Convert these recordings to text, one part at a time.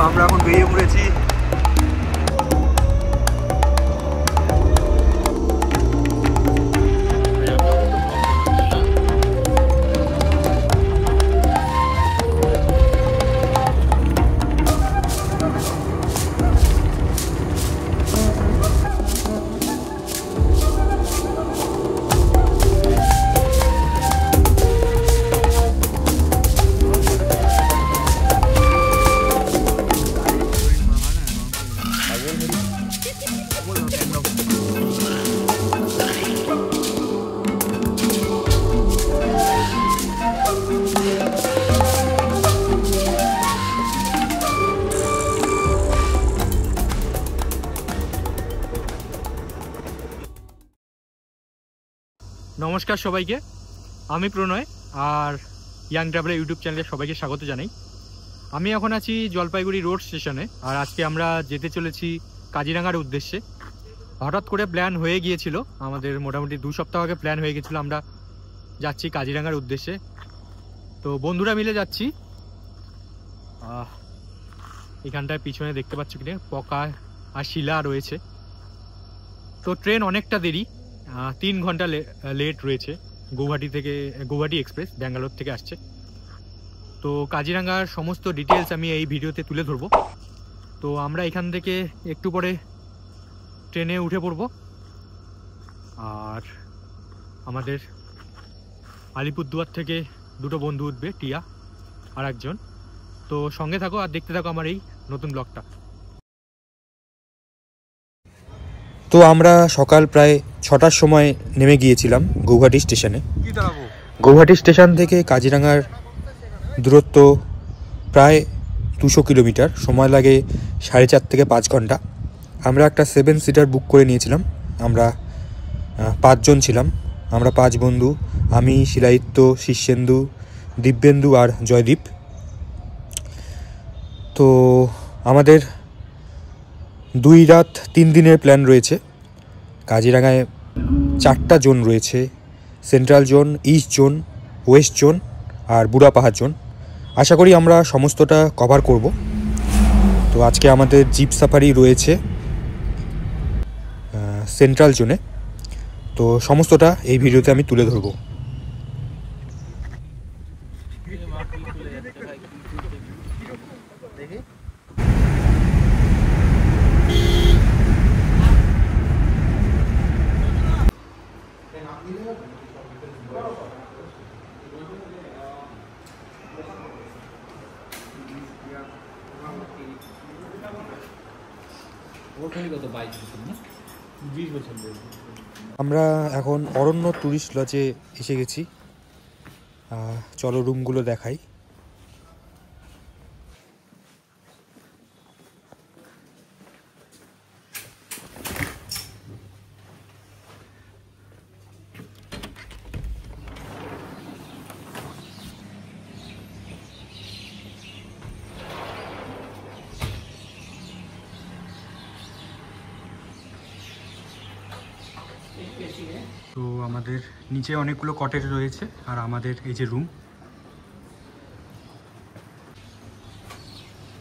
আমরা এখন বেরিয়ে পড়েছি। নমস্কার সবাইকে, আমি প্রণয় আর ইয়াং ট্রাভেলার ইউটিউব চ্যানেলে সবাইকে স্বাগত জানাই। আমি এখন আছি জলপাইগুড়ি রোড স্টেশনে, আর আজকে আমরা যেতে চলেছি কাজিরাঙ্গার উদ্দেশ্যে। হঠাৎ করে প্ল্যান হয়ে গিয়েছিল, আমাদের মোটামুটি 2 সপ্তাহ আগে প্ল্যান হয়ে গেছিলো আমরা যাচ্ছি কাজিরাঙ্গার উদ্দেশ্যে। তো বন্ধুরা মিলে যাচ্ছি। এখানটায় পিছনে দেখতে পাচ্ছ কিনা পকা আর শিলা রয়েছে। তো ট্রেন অনেকটা দেরি, 3 ঘন্টা লেট রয়েছে। গৌহাটি এক্সপ্রেস ব্যাঙ্গালোর থেকে আসছে। তো কাজিরাঙ্গার সমস্ত ডিটেলস আমি এই ভিডিওতে তুলে ধরবো। তো আমরা এখান থেকে একটু পরে ট্রেনে উঠে পড়ব। আর আমাদের আলিপুরদুয়ার থেকে 2টো বন্ধু উঠবে, টিয়া আর একজন। তো সঙ্গে থাকো আর দেখতে থাকো আমার এই নতুন ব্লগটা। তো আমরা সকাল প্রায় 6টার সময় নেমে গিয়েছিলাম গৌহাটি স্টেশনে। গৌহাটি স্টেশন থেকে কাজিরাঙ্গার দূরত্ব প্রায় 200 কিলোমিটার, সময় লাগে 4.5 থেকে 5 ঘন্টা। আমরা একটা 7 সিটার বুক করে নিয়েছিলাম। আমরা 5 জন ছিলাম। আমরা 5 বন্ধু, আমি, শিলাদিত্য, শীর্ষেন্দু, দিব্যেন্দু আর জয়দীপ। তো আমাদের 2 রাত 3 দিনের প্ল্যান রয়েছে। কাজিরাঙ্গায় 4টা জোন রয়েছে: central zone, east zone, west zone আর বুড়া পাহাড় জোন। আশা করি আমরা সমস্তটা কভার করব। তো আজকে আমাদের জিপ সাফারি রয়েছে সেন্ট্রাল জোনে। তো সমস্তটা এই ভিডিওতে আমি তুলে ধরবো। আমরা এখন অরণ্য ট্যুরিস্ট লজে এসে গেছি। চলো রুমগুলো দেখাই। তো আমাদের নিচে অনেকগুলো কটেজ রয়েছে আর আমাদের এই যে রুম।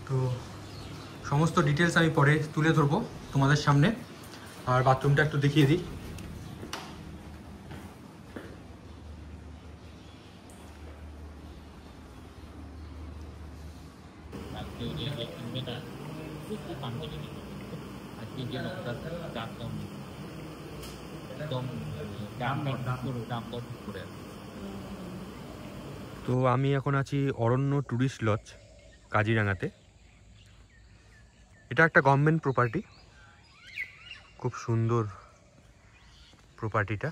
তো সমস্ত ডিটেলস আমি পরে তুলে ধরবো তোমাদের সামনে। আর বাথরুমটা একটু দেখিয়ে দিই। তো আমি এখন আছি অরণ্য ট্যুরিস্ট লজ কাজিরাঙ্গাতে। এটা একটা গভর্নমেন্ট প্রপার্টি, খুব সুন্দর প্রপার্টিটা।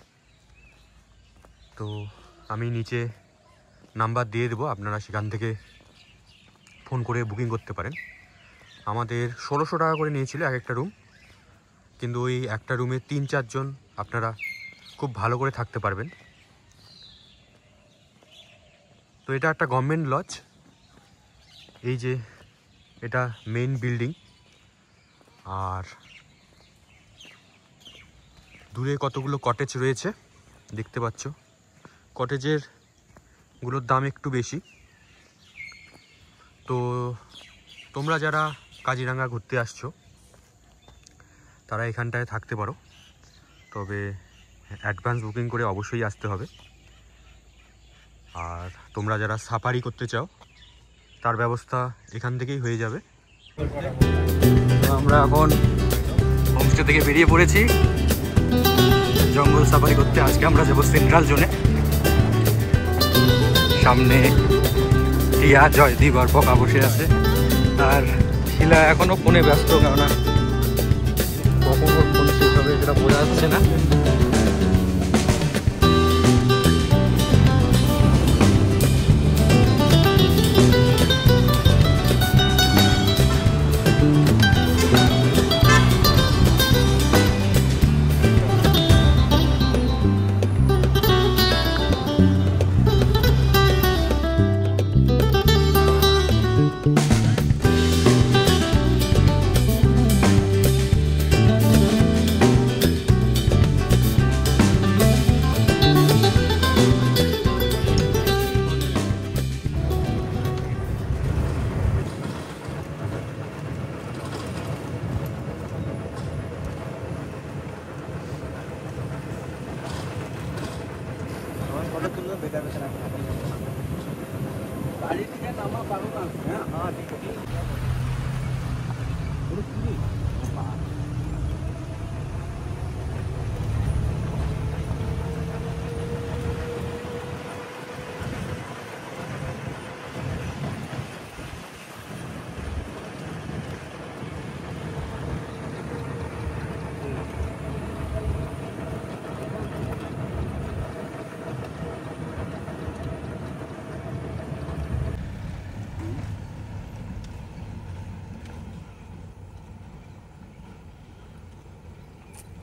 তো আমি নিচে নাম্বার দিয়ে দেবো, আপনারা সেখান থেকে ফোন করে বুকিং করতে পারেন। আমাদের 1600 টাকা করে নিয়েছিল এক একটা রুম, কিন্তু ওই একটা রুমে 3-4 জন আপনারা খুব ভালো করে থাকতে পারবেন। তো এটা একটা গভর্নমেন্ট লজ। এই যে এটা মেইন বিল্ডিং, আর দূরে কতগুলো কটেজ রয়েছে দেখতে পাচ্ছ। কটেজের গুলোর দাম একটু বেশি। তো তোমরা যারা কাজিরাঙ্গা ঘুরতে আসছো তারা এখানটায় থাকতে পারো, তবে অ্যাডভান্স বুকিং করে অবশ্যই আসতে হবে। আর তোমরা যারা সাফারি করতে চাও তার ব্যবস্থা এখান থেকেই হয়ে যাবে। আমরা এখন হোমস্টে থেকে বেরিয়ে পড়েছি জঙ্গল সাফারি করতে। আজকে আমরা যাবো সেন্ট্রাল জোনে। সামনে টিয়া, জয়দীপ আর পকা বসে আছে, আর শিলা এখনো ফোনে ব্যস্ত, কেননা কখন ওর ফোন শেষ হবে সেটা বোঝা যাচ্ছে না।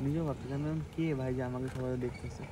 নিজেও ভাবতেছিলাম কে ভাই যে আমাকে সবাই দেখতেছে।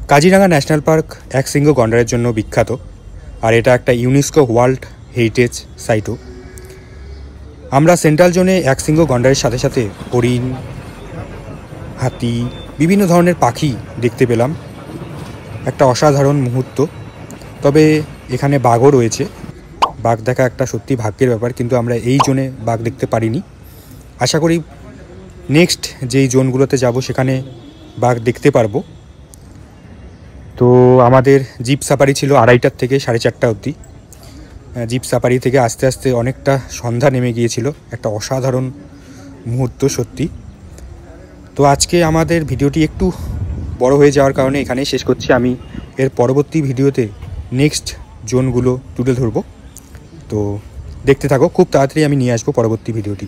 কাজিরাঙা ন্যাশনাল পার্ক একশৃঙ্গ গন্ডারের জন্য বিখ্যাত, আর এটা একটা ইউনেস্কো ওয়ার্ল্ড হেরিটেজ সাইটও। আমরা সেন্ট্রাল জোনে একশৃঙ্গ গন্ডারের সাথে সাথে হরিণ, হাতি, বিভিন্ন ধরনের পাখি দেখতে পেলাম, একটা অসাধারণ মুহূর্ত। তবে এখানে বাঘও রয়েছে, বাঘ দেখা একটা সত্যি ভাগ্যের ব্যাপার, কিন্তু আমরা এই জোনে বাঘ দেখতে পারিনি। আশা করি নেক্সট যেই জোনগুলোতে যাব সেখানে বাঘ দেখতে পারবো। তো আমাদের জিপ সাফারি ছিল 2:30 থেকে 4:30 অবধি। জিপ সাফারি থেকে আস্তে আস্তে অনেকটা সন্ধ্যা নেমে গিয়েছিল, একটা অসাধারণ মুহূর্ত সত্যি। তো আজকে আমাদের ভিডিওটি একটু বড় হয়ে যাওয়ার কারণে এখানেই শেষ করছি। আমি এর পরবর্তী ভিডিওতে নেক্সট জোনগুলো তুলে ধরবো, তো দেখতে থাকো। খুব তাড়াতাড়ি আমি নিয়ে আসবো পরবর্তী ভিডিওটি।